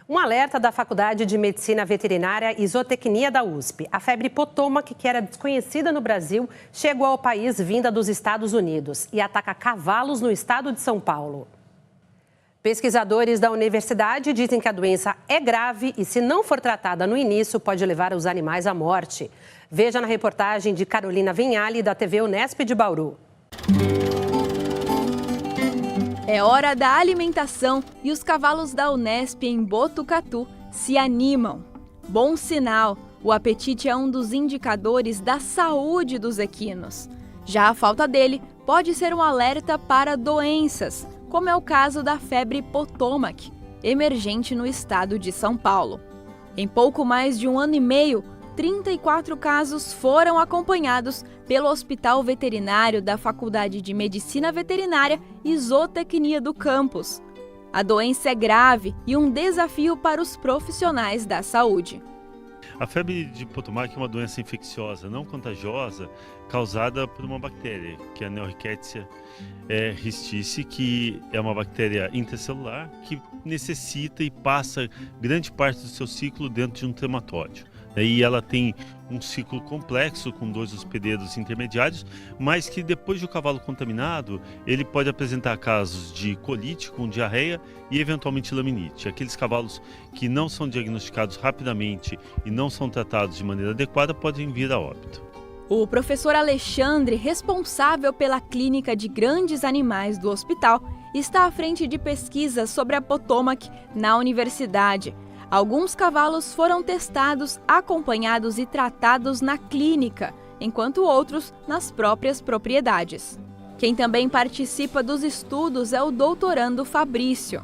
Um alerta da Faculdade de Medicina Veterinária e Zootecnia da USP. A febre Potomac, que era desconhecida no Brasil, chegou ao país vinda dos Estados Unidos e ataca cavalos no estado de São Paulo. Pesquisadores da universidade dizem que a doença é grave e, se não for tratada no início, pode levar os animais à morte. Veja na reportagem de Carolina Vinhali, da TV Unesp de Bauru. É hora da alimentação e os cavalos da Unesp em Botucatu se animam. Bom sinal, o apetite é um dos indicadores da saúde dos equinos. Já a falta dele pode ser um alerta para doenças, como é o caso da febre Potomac, emergente no estado de São Paulo. Em pouco mais de um ano e meio, 34 casos foram acompanhados pelo Hospital Veterinário da Faculdade de Medicina Veterinária e Zootecnia do campus. A doença é grave e um desafio para os profissionais da saúde. A febre de Potomac é uma doença infecciosa não contagiosa causada por uma bactéria, que é a Neorickettsia rhistice, que é uma bactéria intracelular que necessita e passa grande parte do seu ciclo dentro de um trematóide. E ela tem um ciclo complexo com 2 hospedeiros intermediários, mas que depois de o cavalo contaminado, ele pode apresentar casos de colite com diarreia e eventualmente laminite. Aqueles cavalos que não são diagnosticados rapidamente e não são tratados de maneira adequada podem vir a óbito. O professor Alexandre, responsável pela clínica de grandes animais do hospital, está à frente de pesquisas sobre a Potomac na universidade. Alguns cavalos foram testados, acompanhados e tratados na clínica, enquanto outros nas próprias propriedades. Quem também participa dos estudos é o doutorando Fabrício.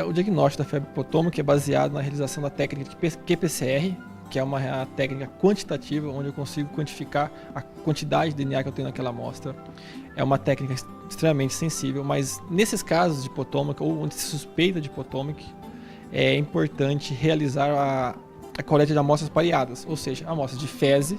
O diagnóstico da febre Potomac é baseado na realização da técnica de qPCR, que é uma técnica quantitativa, onde eu consigo quantificar a quantidade de DNA que eu tenho naquela amostra. É uma técnica extremamente sensível, mas nesses casos de Potomac, ou onde se suspeita de Potomac, é importante realizar a coleta de amostras pareadas, ou seja, amostras de fezes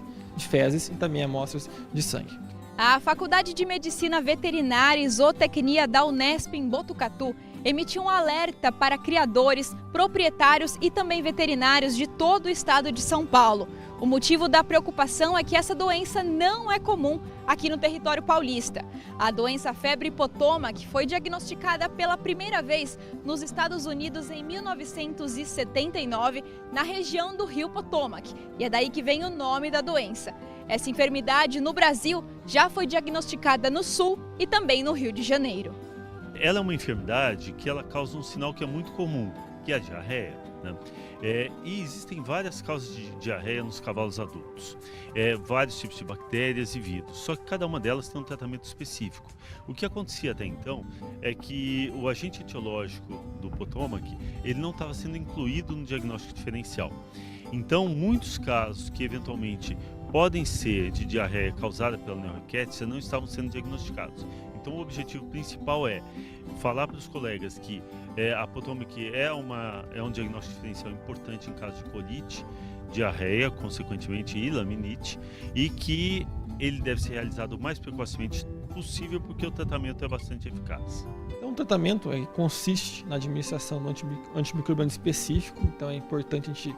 e também amostras de sangue. A Faculdade de Medicina Veterinária e Zootecnia da Unesp em Botucatu emitiu um alerta para criadores, proprietários e também veterinários de todo o estado de São Paulo. O motivo da preocupação é que essa doença não é comum aqui no território paulista. A doença febre Potomac foi diagnosticada pela primeira vez nos Estados Unidos em 1979, na região do rio Potomac, e é daí que vem o nome da doença. Essa enfermidade no Brasil já foi diagnosticada no Sul e também no Rio de Janeiro. Ela é uma enfermidade que ela causa um sinal que é muito comum, que é a diarreia, né? E existem várias causas de diarreia nos cavalos adultos, vários tipos de bactérias e vírus, só que cada uma delas tem um tratamento específico. O que acontecia até então é que o agente etiológico do Potomac, ele não estava sendo incluído no diagnóstico diferencial. Então, muitos casos que eventualmente podem ser de diarreia causada pela Neorickettsia não estavam sendo diagnosticados. Então, o objetivo principal é falar para os colegas que a Potomac é um diagnóstico diferencial importante em caso de colite, diarreia, consequentemente, e laminite, e que ele deve ser realizado o mais precocemente possível porque o tratamento é bastante eficaz. Então, o tratamento consiste na administração do antimicrobiano específico, então é importante a gente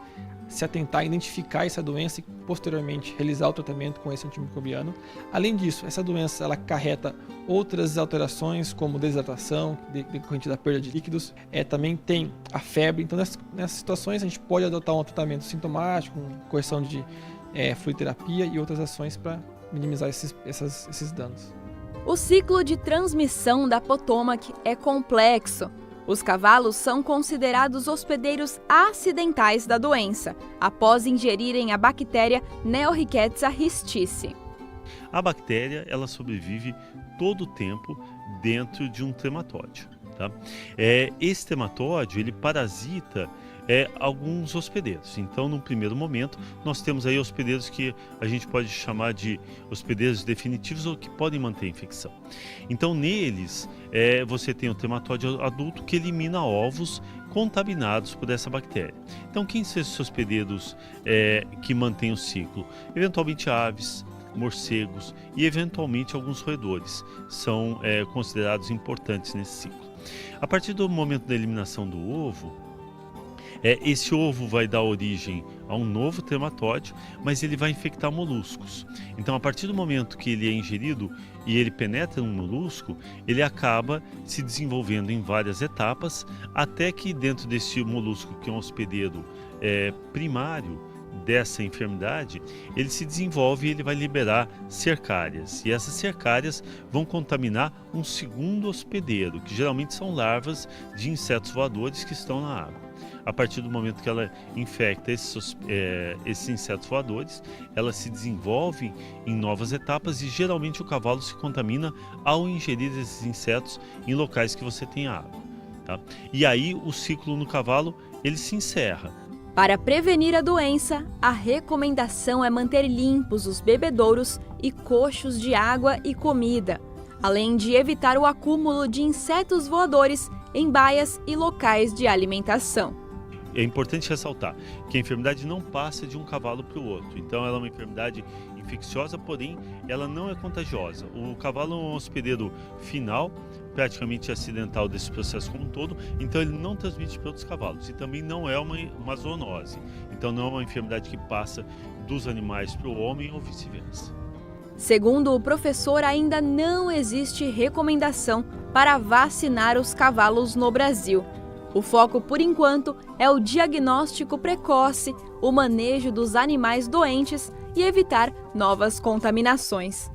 se atentar a identificar essa doença e posteriormente realizar o tratamento com esse antimicrobiano. Além disso, essa doença ela acarreta outras alterações como desidratação, decorrente da perda de líquidos, também tem a febre. Então nessas situações a gente pode adotar um tratamento sintomático, correção de fluidoterapia e outras ações para minimizar esses danos. O ciclo de transmissão da Potomac é complexo. Os cavalos são considerados hospedeiros acidentais da doença, após ingerirem a bactéria Neorickettsia rhistice. A bactéria ela sobrevive todo o tempo dentro de um trematóide. Tá? Esse trematóide ele parasita alguns hospedeiros. Então, num primeiro momento, nós temos aí hospedeiros que a gente pode chamar de hospedeiros definitivos ou que podem manter a infecção. Então, neles, você tem o trematóide adulto que elimina ovos contaminados por essa bactéria. Então, quem são esses hospedeiros que mantêm o ciclo? Eventualmente aves, morcegos e eventualmente alguns roedores são considerados importantes nesse ciclo. A partir do momento da eliminação do ovo, Esse ovo vai dar origem a um novo trematóide, mas ele vai infectar moluscos. Então, a partir do momento que ele é ingerido e ele penetra no molusco, ele acaba se desenvolvendo em várias etapas, até que dentro desse molusco, que é um hospedeiro primário dessa enfermidade, ele se desenvolve e ele vai liberar cercárias. E essas cercárias vão contaminar um segundo hospedeiro, que geralmente são larvas de insetos voadores que estão na água. A partir do momento que ela infecta esses insetos voadores, ela se desenvolve em novas etapas e geralmente o cavalo se contamina ao ingerir esses insetos em locais que você tem água. Tá? E aí o ciclo no cavalo ele se encerra. Para prevenir a doença, a recomendação é manter limpos os bebedouros e coxos de água e comida, além de evitar o acúmulo de insetos voadores em baias e locais de alimentação. É importante ressaltar que a enfermidade não passa de um cavalo para o outro. Então ela é uma enfermidade infecciosa, porém ela não é contagiosa. O cavalo é um hospedeiro final, praticamente acidental desse processo como um todo, então ele não transmite para outros cavalos. E também não é uma zoonose. Então não é uma enfermidade que passa dos animais para o homem ou vice-versa. Segundo o professor, ainda não existe recomendação para vacinar os cavalos no Brasil. O foco, por enquanto, é o diagnóstico precoce, o manejo dos animais doentes e evitar novas contaminações.